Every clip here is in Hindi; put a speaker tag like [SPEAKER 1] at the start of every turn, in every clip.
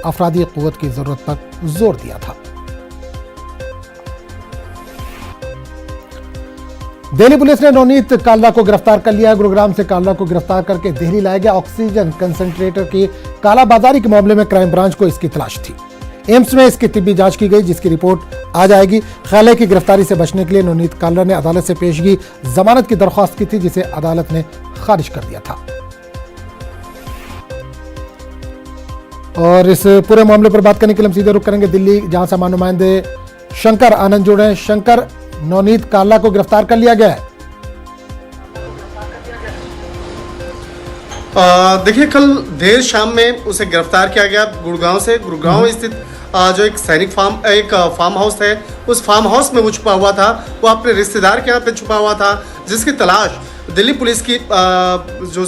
[SPEAKER 1] अफरादी कुव्वत की जरूरत पर जोर दिया था। दिल्ली पुलिस ने नवनीत कालरा को गिरफ्तार कर लिया है। गुरुग्राम से कालरा को गिरफ्तार करके दिल्ली लाया गया। ऑक्सीजन कंसंट्रेटर की कालाबाजारी के मामले में क्राइम ब्रांच को इसकी तलाश थी। एम्स में इसकी तिब्बी जांच की गई, जिसकी रिपोर्ट आ जाएगी। ख्याल है कि गिरफ्तारी से बचने के लिए नवनीत कालरा ने अदालत से पेशगी जमानत की दरख्वास्त की थी, जिसे अदालत ने खारिज कर दिया था। और इस पूरे मामले पर बात करने के लिए हम सीधे रुख करेंगे दिल्ली, जहां से हमारे नुमाइंदे शंकर आनंद जुड़े हैं। शंकर, नवनीत कालरा को गिरफ्तार कर लिया गया है।
[SPEAKER 2] देखिए, कल देर शाम में उसे गिरफ्तार किया गया गुड़गांव से। गुड़गांव स्थित जो एक फार्म हाउस है, उस फार्म हाउस में वो छुपा हुआ था। वो अपने रिश्तेदार के यहाँ पे छुपा हुआ था, जिसकी तलाश दिल्ली पुलिस की जो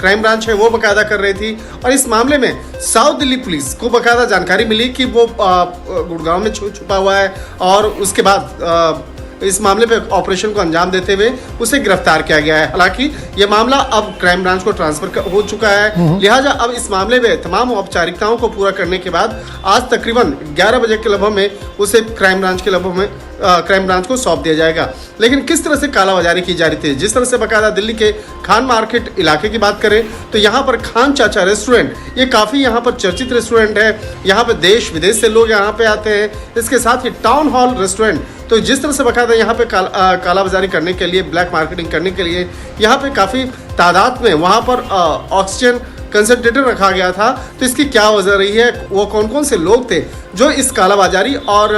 [SPEAKER 2] क्राइम ब्रांच है वो बकायदा कर रही थी। और इस मामले में साउथ दिल्ली पुलिस को बकायदा जानकारी मिली कि वो गुड़गांव में छुपा हुआ है, और उसके बाद इस मामले पे ऑपरेशन को अंजाम देते हुए उसे गिरफ्तार किया गया है। हालांकि ये मामला अब क्राइम ब्रांच को ट्रांसफर हो चुका है, लिहाजा अब इस मामले में तमाम औपचारिकताओं को पूरा करने के बाद आज तकरीबन 11 बजे के लगभग में उसे क्राइम ब्रांच को सौंप दिया जाएगा। लेकिन किस तरह से कालाबाजारी की जा रही थी, जिस तरह से बकायदा दिल्ली के खान मार्केट इलाके की बात करें तो यहाँ पर खान चाचा रेस्टोरेंट, ये काफ़ी यहाँ पर चर्चित रेस्टोरेंट है। यहाँ पर देश विदेश से लोग यहाँ पे आते हैं। इसके साथ ही टाउन हॉल रेस्टोरेंट, तो जिस तरह से बकायदा यहाँ पे कालाबाजारी करने के लिए, ब्लैक मार्केटिंग करने के लिए यहाँ पे काफ़ी तादाद में वहाँ पर ऑक्सीजन कंसंट्रेटर रखा गया था। तो इसकी क्या वजह रही है, वो कौन कौन से लोग थे जो इस कालाबाजारी और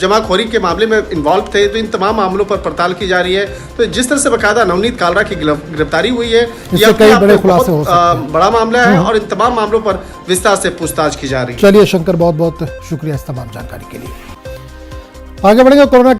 [SPEAKER 2] जमाखोरी के मामले में इन्वॉल्व थे, तो इन तमाम मामलों पर पड़ताल की जा रही है। तो जिस तरह से बकायदा नवनीत कालरा की गिरफ्तारी हुई है, यह बड़ा मामला है और इन तमाम मामलों पर विस्तार से पूछताछ की जा रही है।
[SPEAKER 1] चलिए शंकर, बहुत बहुत शुक्रिया इस तमाम जानकारी के लिए। आगे बढ़ेंगे। कोरोना